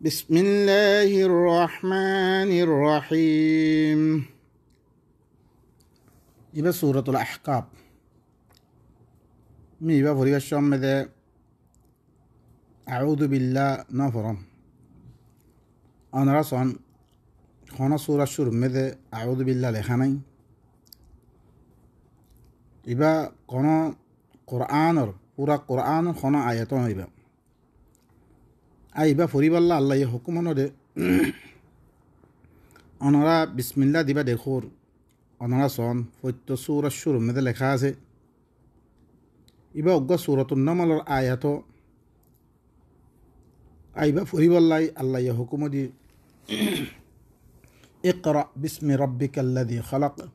بسم الله الرحمن الرحيم. إبا سورة الأحقاب مي إبا فريق الشام مذا أعوذ بالله نفرا أنا رسان خانا سورة الشر مذا أعوذ بالله لخاني إبا خانا قرآن پورا قرآن خانا آياتون إبا أيبا فريق الله الله يحكم أنه أنا بسم الله ديبا دخور أنا رسان فوت سورة الشر مذا لخاسي إبا أقوى سورة النمل آياتو أيبا فريق الله يحكم دي اقرأ باسم ربك الذي خلق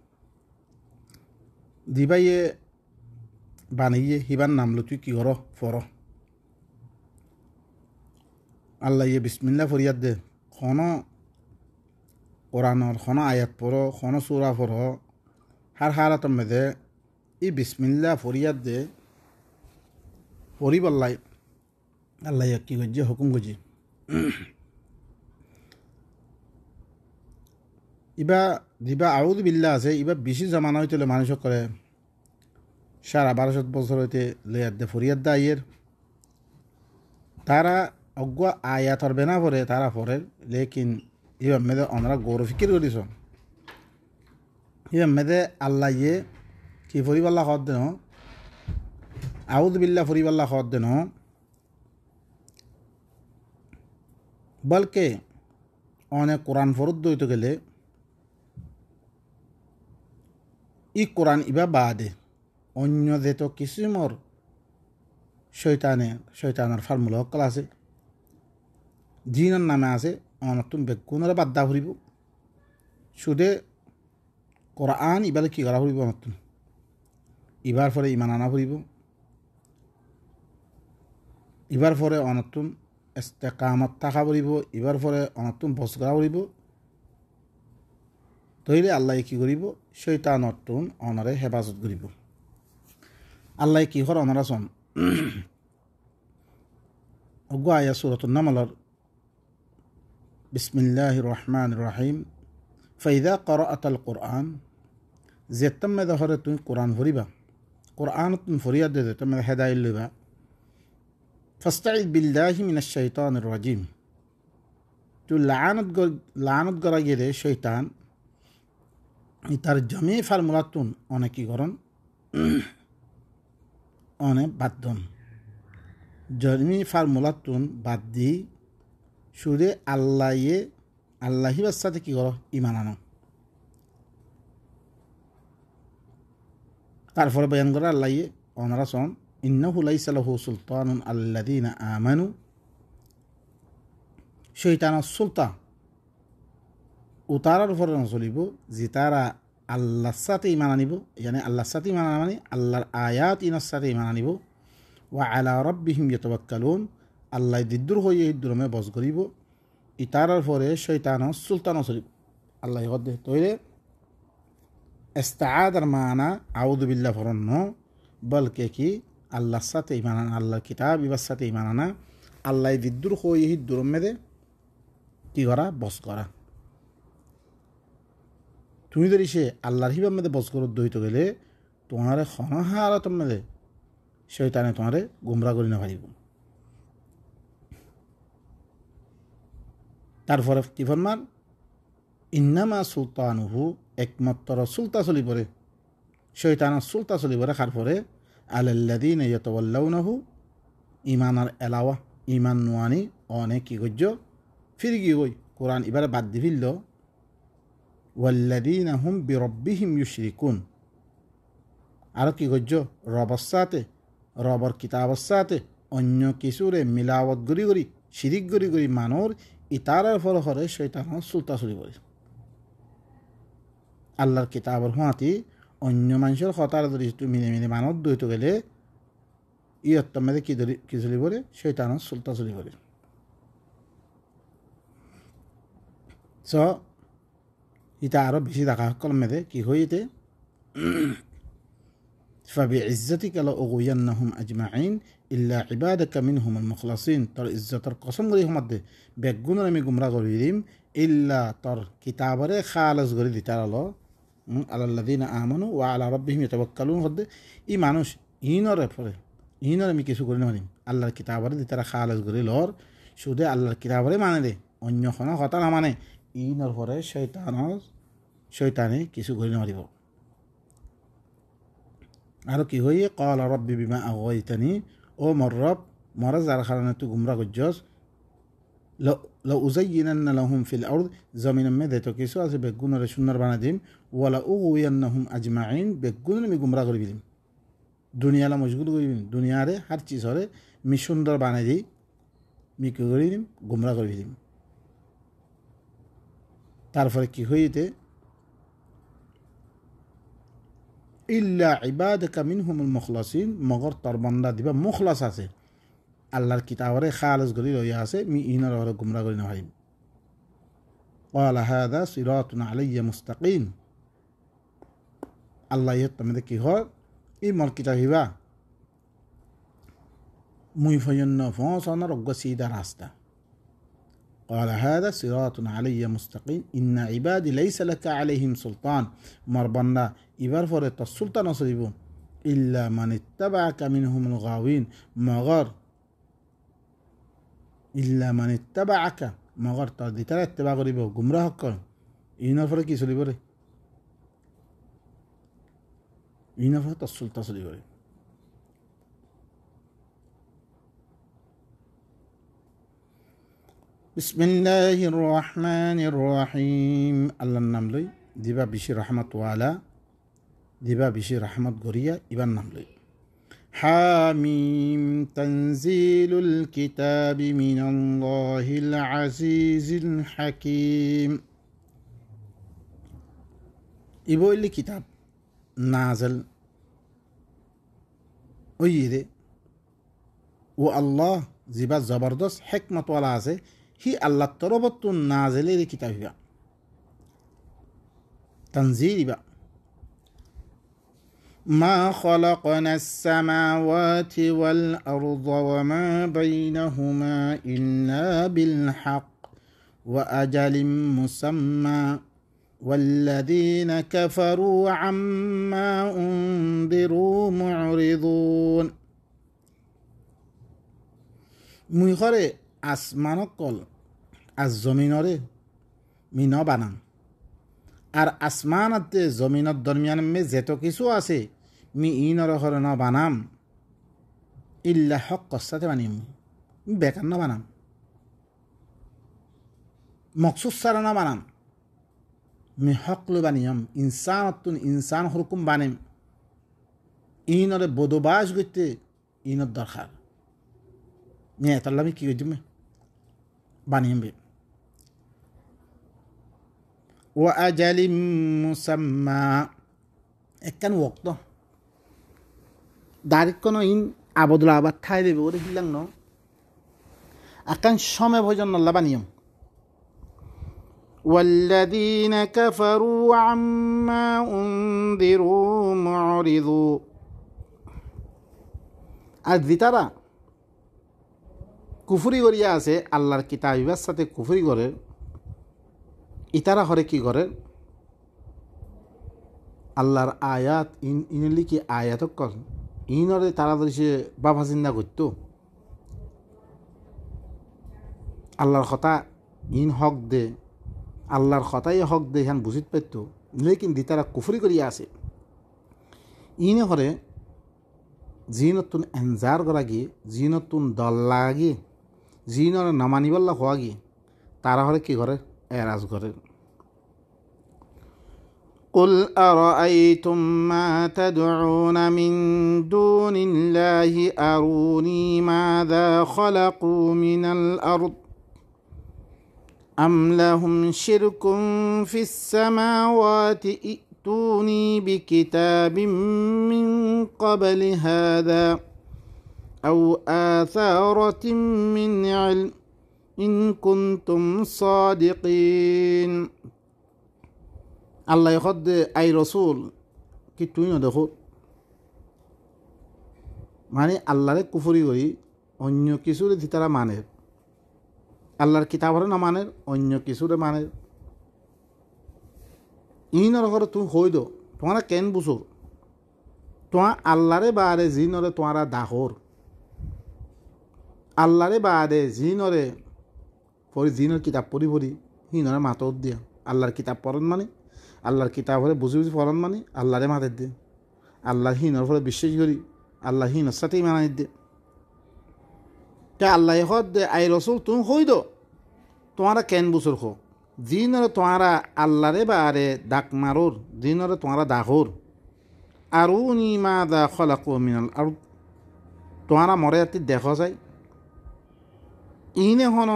ديبا بانيه هبان نملتو كي غرو فرو الله بسم الله فريد دي خانا قرآن خانا آيات پرو خانا سورة فرو هر حالة مده ای بسم الله فريد دي فريب الله يكي وجه حكم وجه ইবা দিবা আউযু বিল্লাহ আছে ইবা বেশি জামানা হইতে মানুষ করে সারা 1200 বছর হইতে লেয়াদে ফরিয়াদ দায়ের তারা অজ্ঞ আয়াতর বেনা পড়ে তারা পড়ে লেকিন ইবা মেদে আমরা গৌর ফিকির করিস ইবা মেদে আল্লাহ কি ফরিবাল্লাহ হদ দেন আউযু বিল্লাহ ফরিবাল্লাহ হদ দেন বলকে অনেক কোরআন ফরদ হইতে গেলে ই কোরআন ইবা বাদে অন্য যেত কিসিমর শৈতানের ফার্মুলা হকল আছে জিনের নামে আছে অনতুন বেগুনের বাদ্দা ফুরিব সুদে কোরআন ইবালে কি করা ফুরিব অনতুন ইবার পরে ইমান আনা ফুরিব ইবার পরে অনতুন ইস্তেকামত থাকা ফুরিব ইবার পরে অনতুন বস করা ফুরিব তইলে আল্লাহ কি করিব শৈতানৰ তুন অনরে হেফাজত করিব আল্লাহ কি হর অনরা সন অগো আয়া সূরাতুন নামলর বিসমিল্লাহির রহমানির রহিম ফাইদা ক্বরাআতাল কুরআন যেতম দহরে তুই কুরআন ভরিবা কুরআন তুন ফরিয়াদ দে তুমি হেদায়েত লইবা ফাস্তাইদ বিল্লাহি মিনাশ শাইতানির রাজিম তু লানত গরা গেলে শয়তান তার জমি ফার্মুলাতুন অনেক কি করন অনেক বাদন জমি ফার্মুলাতুন বাদ দি সুরে আল্লাহিবার সাথে কি করো ইমান আনো তারপরে বয়ান করে আল্লাহ অনারা সন ইন্নাহু লাইসা লাহু সুলতানুন আল্লাযীনা আমানু শয়তানের সুলতান উতারার উপরে চলিব যে তারা আল্লাহর সাথে ইমান আনিব মানে আল্লাহর সাথে ইমান আনা মানে আল্লাহর আয়াত ইনার সাথে ইমান আনিব ওয়া আলা রাব্বিহিম ইয়াতাওয়াক্কালুন আল্লাহ দিদ্দুর হয়ে দিদ্দুরমে বস করিব ইতারার পরে শয়তানের সুলতানও চলিব আল্লাহ হদে তৈরে ইস্তাআদার মানা আউযু বিল্লাহ ফরন্ন বলকে কি আল্লাহর সাথে ইমান আনা আল্লাহর কিতাব ইবার সাথে ইমান আনা আল্লাহ দিদ্দুর হয়ে দিদ্দুরমে দে কি করা বস করা তুমি যদি সে আল্লাহর হিবার মধ্যে বস করত দইত গেলে তোমার খনহারা তোমাদের শয়তানে তোমার গুমরা করি না পারিব তারপরে কি ফরমান ইন্নামা সুলতানুহু একমাত্র সুলতা চলি পড়ে শয়তানের সুলতা চলি পড়ে খার পরে আলাল্লাযীনা ইয়াতাওয়াল্লাউনাহু ইমানার এলাওয়া ইমান নোয়ানি অনেক কি গজ্য ফিরি গিয়ে গই কোরআন এবারে বাদ দি ফিরল ওয়াল্লাযীনা হুম বিরাব্বিহিম ইউশরিকুন আর কি গজ্য রবের সাথে রবের কিতাবের সাথে অন্য কিছুরে মিলাওয়াত গরি শিরিক গরি মানর ইতারার ফল হরে শয়তানের সুলতা চলি পড়ে আল্লাহর কিতাবের হাতি অন্য মানুষের হতার যদি তুমি মিনে মানত দইতে গেলে ইয়ত্তর মেয়েদের কি চলি পড়ে শয়তানের সুলতা চলি পড়ে স ইটা আরো বেশি দেখা কলমেদে কি হইতে فبعزتك لأغوينهم أجمعين إلا عبادك منهم المخلصين تر عزتر قسم غريهم مده بيقون رمي گمراه غريديم إلا تر كتابره خالص غريد تعالى على الذين آمنوا وعلى ربهم يتوكلون هده إي مانوش إينور فره إينور مي كيسو غرينا مانيم الله كتابره دي ترى خالص غريد لور شوده الله كتابره مانه دي অন্য কোনো কথা না মানে ইনর পরে শয়তানে কিছু করে মারিব আর কি হইয়ে قال ربي بما اغويتني ও মোর রব মরা যার কারণে তুই গুমরা করছস لو أزينن لهم في الأرض زمينا مدة কিছু আছে বেগুনরে সুন্দর বানাই দিম ওয়ালা উগওয়ান্নাহুম আজমাইন বেগুনরে মি গুমরা করে দিম দুনিয়ালা মশগুল করে দিম দুনিয়ারে হর চিজ হরে মি সুন্দর বানাই দিই মি কি করে দিম গুমরা করে দিম তারপরে কি হইতে ইল্লা ইবাদাকা মিনহুমুল মুখলাসিন মগর তার বান্দা দিবা মুখলাস আছে আল্লাহর কিতাবরে খালিস গরি রইয়া আছে মি ইনার ওরে গুমরা করি না ভাই قال هذا صراط علي مستقيم আল্লাহ ইতমে কি হয় এই মর কিতাবিবা মুই ফয়ন্ন ফসনার গসিদা রাস্তা قال هذا صراط علي مستقيم إن عبادي ليس لك عليهم سلطان مربنا إبار فرت السلطان نصيبهم إلا من اتبعك منهم الغاوين مغر إلا من اتبعك مغر تادي ترى اتباع غريبه گمراه کن اینا فرت کی سلی بره اینا فرت السلطان سلی بره بسم الله الرحمن الرحيم الله النملي ديبا بشي رحمة والا ديبا بشي رحمة غوريا إبا النملي حاميم تنزيل الكتاب من الله العزيز الحكيم إبو اللي كتاب نازل ويدي والله زيبا زبردست حكمة ولا عزي هي الله تربط نازل لكتابه تنزيل بقى ما خلقنا السماوات والأرض وما بينهما إلا بالحق وأجل مسمى والذين كفروا عما أنذروا معرضون ميخاري আসমান কল আর জমিনরে মিনা বানান আর আসমান আতে জমিনের দরমিয়ান মে যেত কিছু আছে মি ইনর হরে ন বানাম ইল্লা হক কসাতে বানিম বেকার না বানাম মকসুদ সারা না বানাম মি হকলু বানিয়াম ইনসানতুন ইনসান হুকুম বানিম ইনরে বদবাস গইতে ইনর দরকার মি এতাল্লামি কি গইম বানিয়াম বে وأجل مسمى একান ওয়াক্ত দারিক কোন ইন আবদুল আবাদ ঠাই দেবে ওরে হিলাং ন আকান সময় ভজন আল্লাহ বানিয়াম والذين كفروا عما أنذروا معرضون আর ভিতরা কুফরি করিয়া আছে আল্লাহর কিতাবের সাথে কুফরি করে ইতারা হরে কি করে আল্লাহর আয়াত ইনলি কি আয়াত কর ইনরে তারা সে বাবা চিন্তা করতো আল্লাহর কথা ইন হক দে আল্লাহর কথাই হক দে ইহান বুঝিত পাইত লেকিন দি তারা কুফরি করিয়া আছে ইনে হরে জিনতুন এনজার করা গিয়ে জিনতুন দল্লা গিয়ে জিনর নামানিবল্লা হওয়া গিয়ে তারা হরে কি করে এরাজ করে قل أرأيتم ما تدعون من دون الله أروني ماذا خلقوا من الأرض أم لهم شرك في السماوات ائتوني بكتاب من قبل هذا أو آثارة من علم إن كنتم صادقين الله يخد أي رسول كتوين دخول মানে আল্লাহরে কুফরি করি অন্য কিছুরে তারা মানে আল্লাহর কিতাবরে না মানে অন্য কিছুরে মানে ইনর ঘরে তুমি হই দো তোমার কেন বুঝো তোমার আল্লাহরে বারে জিনরে তোমারা দাহর আল্লাহরে বাদে জিনরে পড়ি জিনের কিতাব পড়ি পড়ি হিনরে মাতত দিয়া আল্লাহর কিতাব পড়ন মানে আল্লাহর কিতাব হলে বুঝি বুঝি পড়ন মানে আল্লাহরে মাতের দিয়ে আল্লাহ হিনর ফলে বিশ্বাস করি আল্লাহ হিনর সাথেই মানাই দে তে আল্লাহ হদ দে আই রসুল তুমি হই দো তোমারা কেন বুঝর খো জিনরে তোমারা আল্লাহরে বারে ডাক মারোর জিনরে তোমারা দাহর আর উনি মা দা খলাকো মিনাল আর তোমারা মরে যাতে দেখা যায় ইনে হন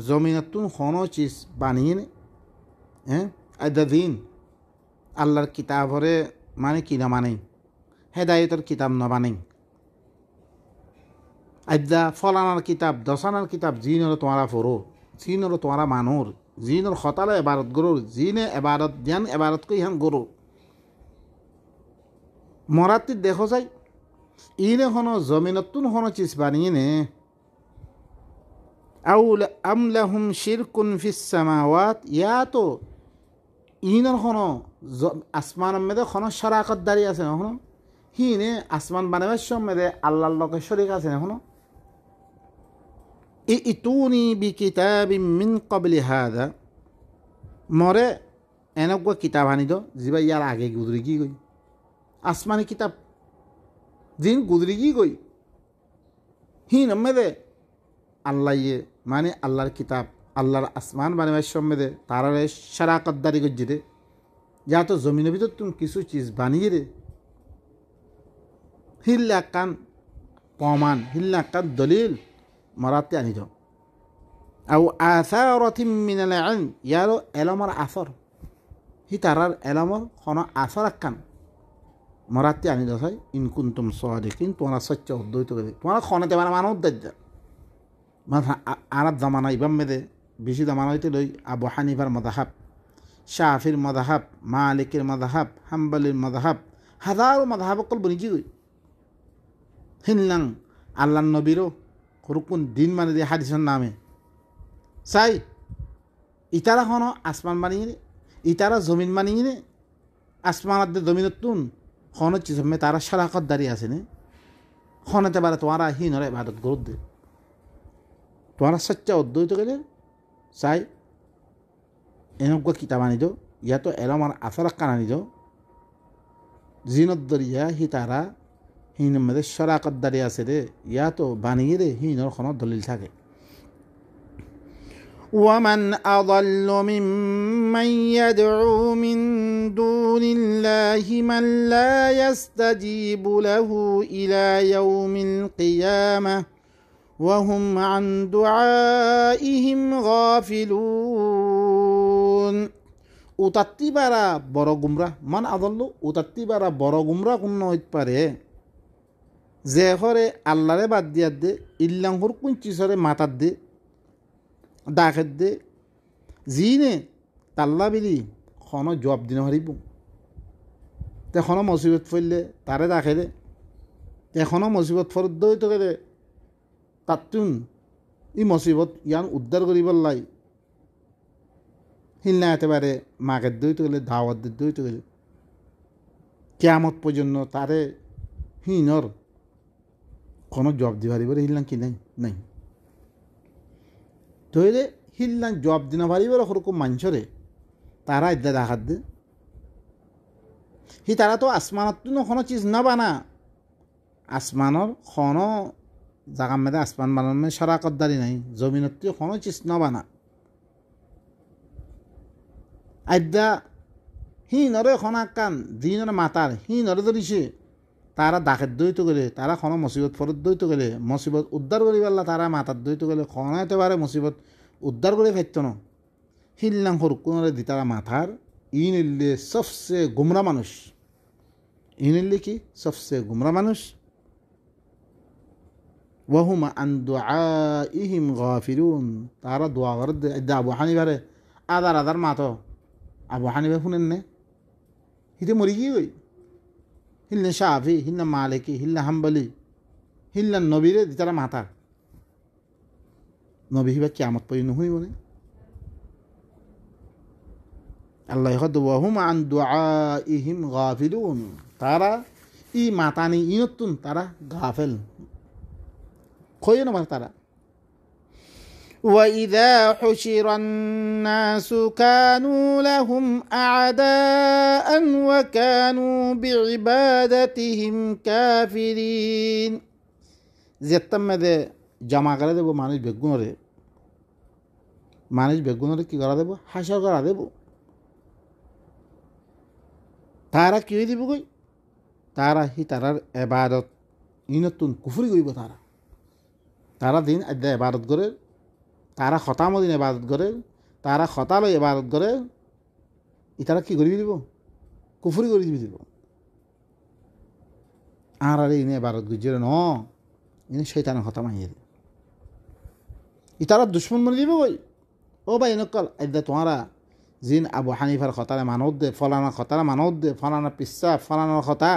জমিনতুন হন চিজ বানিয়ে নে হ্যাঁ আদা দিন আল্লাহর কিতাবরে মানে কিনা মানে হেদায়তের কিতাব ন বানেই আদা ফলানার কিতাব দশানার কিতাব জিনর তোমারা ফরো জিনর তোমারা মানোর জিনর হতালে এবারত গরুর জিনে এবারত জ্ঞান এবারতকে ইহান গরু মরাতির দেখো যায় ইনে হন জমিনতুন হন চিজ বানিয়ে নে আম লাহুম শিরকুন ফিস সামাওয়াত ইয়া তো ইনর হনো আসমানের মেদে হনো শরাকত দাঁড়িয়ে আছে না হনো হিনে আসমান বানাবার মেদে আল্লাহর লগে শরিক আছে না হনো ইতুনি বিকিতাবিম মিন ক্বাবলি হাদা মরে এনেকুৱা কিতাব আনি দো যিবা ইয়ার আগে গুজরি কি গই আসমানি কিতাব জিন গুজরি কি গই হিন মেদে আল্লাহ ইয়ে মানে আল্লাহর কিতাব আল্লাহর আসমান বানাবার সম্মেদে তারারে সারাকতদারি করছি রে যা তো জমিনের ভিতর তুমি কিছু চিজ বানিয়ে রে হিল্লা কান প্রমাণ হিল্লা কান দলিল মরাতে আনি যাও আও আসারতিম মিনাল ইলম ইয়ারো এলমর আসর হি তারার এলমর কোন আসর আকান মরাতে আনি যাও হয় ইনকুন্তুম সাদিকিন তোমরা সত্য অদ্বৈত করে তোমরা খনাতে মানব দাজ্জা মানে আরব জামানা ইবাম মেদে বেশি জামানা হইতে লই আবু হানিফার মদাহাব শাফির মদাহাব মালিকের মদাহাব হাম্বালির মদাহাব হাজারো মদাহাব অকল বনি কি গই হিনলাং আল্লাহ নবীরও হরুকুন দিন মানে দিয়ে হাদিসের নামে চাই ইতারা হন আসমান বানিয়ে রে ইতারা জমিন বানিয়ে রে আসমানাতে জমিনের তুন হন চিজমে তারা সারাকত দাঁড়িয়ে আছে নে হনতে পারে তোমারা হিনরে ভারত গরুদ দে তোমারা সচ্চা অদ্বৈত গেলে চাই এনেকুৱা কিতাব আনি দিও ইয়াতো এলমার আসারাক কান আনি দিও জিনত দরিয়া হি তারা হিনের মধ্যে সরাকত দাঁড়িয়ে আছে রে ইয়াতো বানিয়ে রে হিনর কোনো দলিল থাকে ومن أضل ممن يدعو من دون الله من لا يستجيب له إلى يوم القيامة وهم عن دعائهم غافلون উতাত্তিবারা বড় গুমরা মান আদল্ল উতাত্তিবারা বড় গুমরা কোন হইতে পারে যে হরে আল্লাহরে বাদ দিয়া দে ইল্লাংহুর কোন চিসরে মাতার দে ডাকের দে জিনে তাল্লা বিলি খন জবাব দিন হারিব তেখনো মুসিবত ফেললে তারে ডাকে দে এখনো মুসিবত ফরদ হইতে গেলে তাতুন ই মুসিবত ইয়ান উদ্ধার করিবার লাই হিলনা একেবারে মাকের দইতে গেলে দাওয়াত দইতে গেলে কিয়ামত পর্যন্ত তারে হিনর কোনো জবাব দিবারি বলে হিললাম কি নাই নাই ধরে হিললাম জবাব দিনা পারিবার ওরকম মানুষরে তারা ইদ্যা দেখাত দে হি তারা তো আসমানত কোনো চিজ না বানা আসমানর কোনো জাগার মধ্যে আসমান বানানো সারাকতদারি নাই জমিনত কোনো চিজ না বানা আদ্যা হিনরে খনা কান দিনরে মাতার হিনরে ধরিছে তারা ডাকের দইতে গেলে তারা কোনো মুসিবত ফরত দইতে গেলে মুসিবত উদ্ধার করি পারলা তারা মাতার দইতে গেলে খনা এতেবারে মুসিবত উদ্ধার করে ফেরত ন হিল্লাং হরকুনরে দি তারা মাথার ইনিল্লে সবসে গুমরা মানুষ ইনিল্লে কি সবসে গুমরা মানুষ ওয়াহুম আন দুআইহিম গাফিলুন তারা দোয়া করে দে আবু হানিফারে আদার আদার মাতো আবু হানিফা শুনেন নে হিতে মরি কি গই হিল্লা শাফি হিল্লা মালিকি হিল্লা হাম্বলি হিল্লান নবীরে দিতারা মাথা নবী হিবা কিয়ামত পর্যন্ত হইব না আল্লাহ হুম আন দুআইহিম গাফিলুন তারা ই মাতানি ইনতুন তারা গাফেল কইও না তারা وَإِذَا حُشِرَ النَّاسُ كَانُوا لَهُمْ أَعْدَاءً وَكَانُوا بِعِبَادَتِهِمْ كَافِرِينَ যেতমে জমা করে দেব মানুষ বেগুনরে কি করা দেব হাসর করা দেব তারা কি হয়ে দিব কই তারা হি তারার এবাদত ইনতুন কুফরি করিব তারা দিন আদ্যা এবাদত করে তারা খতামদিন এবাদত করে তারা খতালয় এবাদত করে ইতারা কি করিবি দিব কুফরি করে দিব আর ইনে এবাদত গুজরে ন ইনে শৈতানের খতা মাইয়ে ইতারা দুশ্মন মনে দিব কই ও ভাই নকল আদ্যা তোমারা জিন আবু হানিফার খতারে মানত দে ফলানা খতারে মানত দে ফলানা পিসা ফলানার খতা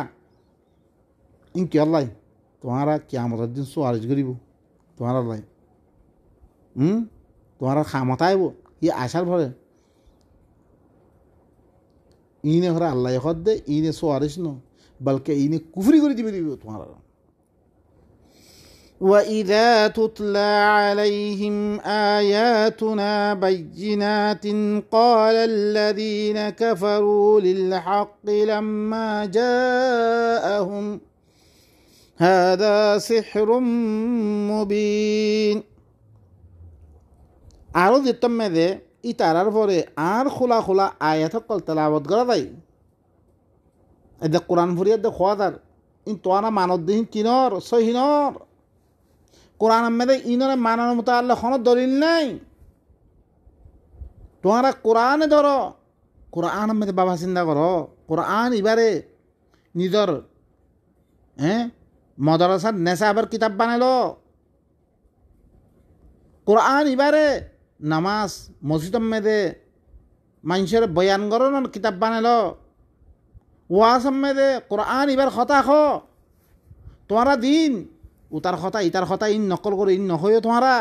ইন কি আল্লাহ তোমারা কিয়ামতের দিন সুয়ারিশ করিব তোমার আল্লাহ তোমার খামতা আইব ই আশার ভরে ইনে ঘরে আল্লাহ হদ দে ইনে সোয়ারিস ন বলকে ইনে কুফরি করে দিবে তোমার وَإِذَا تُتْلَى عَلَيْهِمْ آيَاتُنَا بَيِّنَاتٍ قَالَ الَّذِينَ كَفَرُوا لِلْحَقِّ لَمَّا جَاءَهُمْ هَذَا سِحْرٌ مُبِينٌ আরও যেতাম মেদে ই তারার পরে আর খোলা খোলা আয়াত কল তেলাওয়াত করা যায় এদের কোরআন ভরিয়া দে খোয়া তার ইন তোয়ানা মানত দিন কিনর সহিনর কোরআন মেদে ইনরে মানানোর মতো আল্লাহ কোনো দলিল নাই তোমারা কোরআনে ধরো কোরআন মেদে বাবা চিন্তা করো কোরআন এবারে নিজর মদরসার নেশা আবার কিতাব বানালো কোরআন এবারে নামাজ মসজিদ মেদে মানুষের বয়ান করানোর কিতাব বানালো ওয়াজ মেদে কোরআন এবার কথা খ তোমারা দিন উতার কথা ইতার কথা ইন নকল করে ইন নহয়ে তোমারা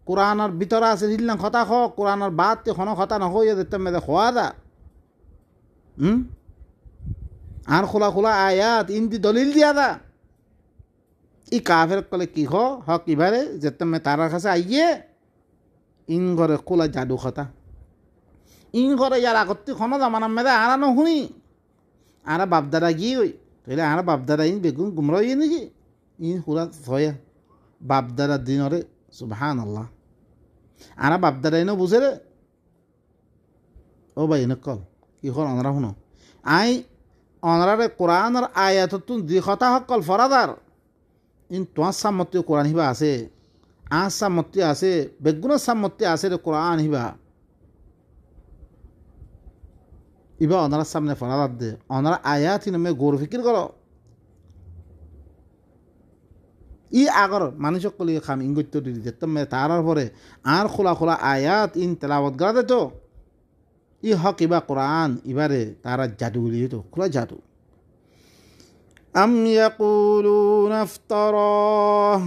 কোরআনের ভিতরে আছে দিলাম কথা খ কোরআনের বাদ কোনো কথা নহয়ে যেতে মেদে খোয়া দা আর খোলা খোলা আয়াত ইন্দি দলিল দিয়া দা ই কাফের কলে কি হক ইবারে যেতে মে তারার কাছে আইয়ে ইন ঘরে খোলা জাদু কথা ইন ঘরে ইয়ার আগত্তি খনো জামানার মেদে আরা নহুনি আরা বাপদারা গিয়ে ওই তাহলে আরা বাপদারা ইন বেগুন গুমরা ইয়ে নাকি ইন হুরা ভয়া বাপদারা দিনরে সুবহান আল্লাহ আরা বাপদারা ইনো বুঝে রে ও ভাই নকল কি হল অনরা শুনো আই অনরারে কোরআনের আয়াততুন দি কথা হকল ফরাদার ইন তোমার সামর্থ্য কোরআন হিবা আছে আর সামর্থ্য আছে বেগুনের সামর্থ্য আছে রে কোরআন হিবা ইবা অনার সামনে ফরাদার দে অনার আয়াত হিনমে গৌর ফিকির করো ই আগর মানুষ কলি খাম ইঙ্গিত দিতে তুমি তারার পরে আর খোলা খোলা আয়াত ইন তেলাওয়াত করা দে তো ই হক ইবা কোরআন ইবারে তারা জাদু দিয়ে তো খোলা জাদু أم يقولون افتراه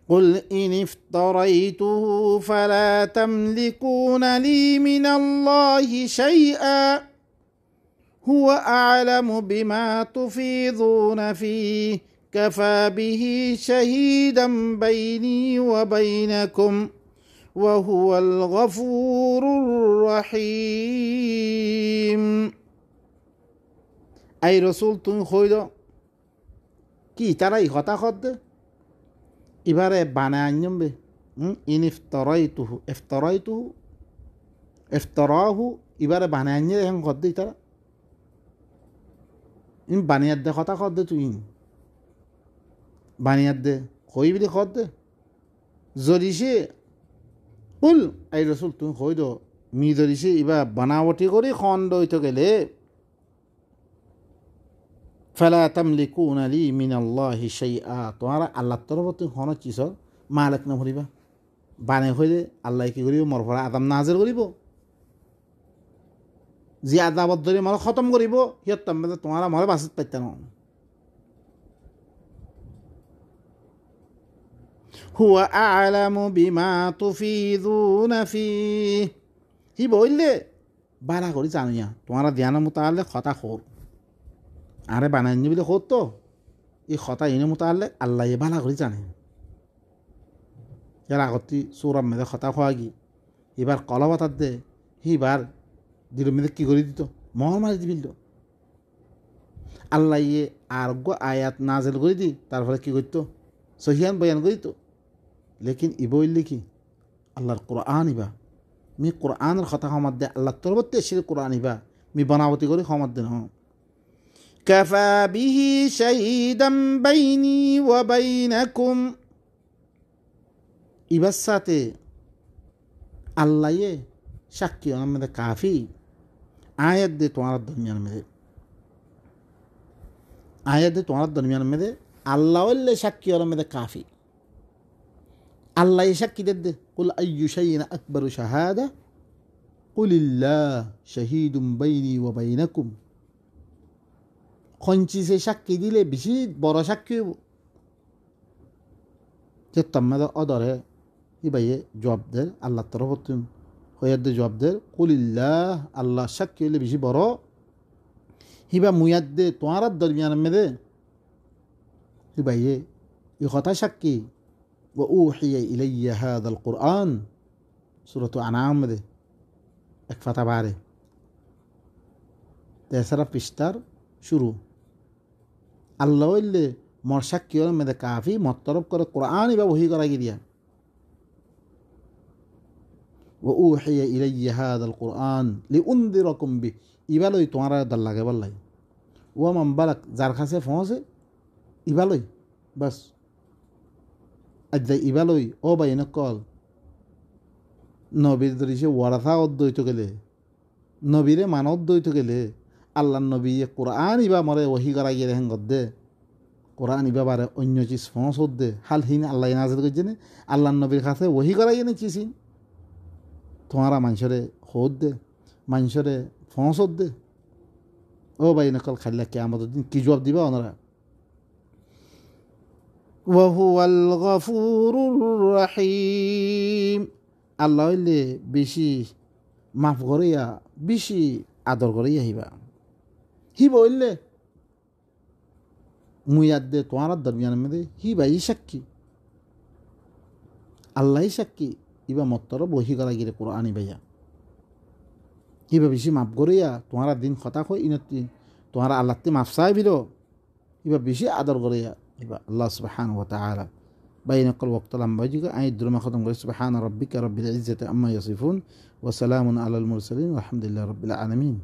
قل إن افتريته فلا تملكون لي من الله شيئا هو أعلم بما تفيضون فيه كفى به شهيدا بيني وبينكم وهو الغفور الرحيم আই রসুল তুমি হইল কি তারা ই হতা খদ্দে এবারে বানায় আনবে ইন ইফতরাহু এবারে বানায় আনিয়ে এখন খদ্দে তারা ইন বানিয়ার দে হতা খদ্দে তুই ইন বানিয়ার দে হই বলি খদ্দে জরিসে উল আই রসুল তুমি হইল মি জরিসে এবার বানাবটি করে খণ্ড হইতে গেলে فلا تملكون لي من الله شيئا তোমারা আল্লাহর তরফ থেকে কোনো চিজ মালিক না হইবা বানে হইলে আল্লাহ কি করিব মোর পরে আদম নাজিল করিব যে আদাবত ধরে মোর খতম করিব হিয়ত তোমারা মোরে বাঁচিত পাইতা না হুয়া আ'লামু বিমা তুফিদুনা ফীহ হি বললে বালা করি জানিয়া তোমারা ধ্যানের মোতালেক কথা খোর আরে বানাইনি বলে খোর তো এই কথা এনে মোতালেক আল্লাহ বালা করি জানে এর আগতি সৌরাম মেয়েদের কথা খোয়া গি এবার কলবাতার দে হিবার দিল মেয়েদের কী করে দিত মহল মারি দিবিল আল্লাহ আরোগ্য আয়াত নাজেল করে দি তারপরে কী করতো সহিয়ান বয়ান করিত লেকিন ইবইল্লি কি আল্লাহর কোরআন ইবা মি কোরআনের কথা ক্ষমার দে আল্লাহ তরবত্তে এসে কোরআন ইবা মি বনাবতি করে ক্ষমার দেন হ কাফা বিহি শাহিদাম বাইনি ওয়া বাইনাকুম ইবার সাথে আল্লাহ সাক্ষী আমাদের কাফি আয়াত দে তোমার দরমিয়ান মেরে আয়াত দে তোমার দরমিয়ান মেরে আল্লাহ সাক্ষী আমাদের কাফি আল্লাহ সাক্ষী দে কুল আইয়ু শাইইন আকবারু শাহাদা কুলিল্লাহ শাহীদুম বাইনি ওয়া বাইনাকুম খঞ্চিসে সাক্ষী দিলে বেশি বড় সাক্ষী যে তোমাদের অদরে ইবাইয়ে জবাব দের আল্লাহ তরফ হইয়াদ জবাব দের কুলিল্লাহ আল্লাহ সাক্ষী হইলে বেশি বড় হিবা মুয়াদ দে তোমার দরমিয়ান মেদে হিবাইয়ে ই কথা সাক্ষী وأوحي إلي هذا القرآن سورة أنعام ده এক ফাতা বারে তেসরা পৃষ্ঠার শুরু আল্লাহ হইলে মর সাক্ষী হল মেদে কাফি মতরফ করে কোরআন বা ওহী করা গিয়া وأوحي إلي هذا القرآن لأنذركم به ইবালই তোমার দল লাগে বললাই ও মান বালাক যার কাছে পৌঁছে ইবালই বাস আজ্জা ইবালই ও বাইন কল নবীর দরিসে ওয়ারাথা অদ্বৈত গেলে নবীরে মান অদ্বৈত গেলে আল্লাহ নবী কোরআন ইবা মরে ওহি করা গিয়ে দেখেন গদ্দে কোরআন ইবা বারে অন্য চিজ ফস দে হাল হিন আল্লাহ নাজিল করছে না আল্লাহ নবীর কাছে ওহি করা গিয়ে চিসিন তোমারা মানুষরে হোদ দে মানুষরে ফস দে ও বাইন কল খাইলা কে আমাদের দিন কি জবাব দিবা ওনারা ওয়াহুয়াল গফুরুর রহিম আল্লাহ হইলে বেশি মাফ করিয়া বেশি আদর করিয়া হিবা হইলে মুয়াদ দে তোমার দরমিয়ান মধ্যে হিবা ই সাক্ষী আল্লাহ সাক্ষী ইবা মত্তর বহি করা গিয়ে কোরআন ইবাইয়া হিবা বেশি মাফ করিয়া তোমার দিন কথা কই ইনতি তোমার আল্লাহতে মাফ চাই বিল ইবা বেশি আদর করিয়া ইবা আল্লাহ সুবহানাহু ওয়া তাআলা বাইন কল ওয়াক্ত লম্বা জিগা আই দ্রুমা খতম করে সুবহান রাব্বিকা রাব্বিল ইজ্জাতি আম্মা ইয়াসিফুন ওয়া সালামুন আলাল মুরসালিন ওয়া আলহামদুলিল্লাহি রাব্বিল আলামিন।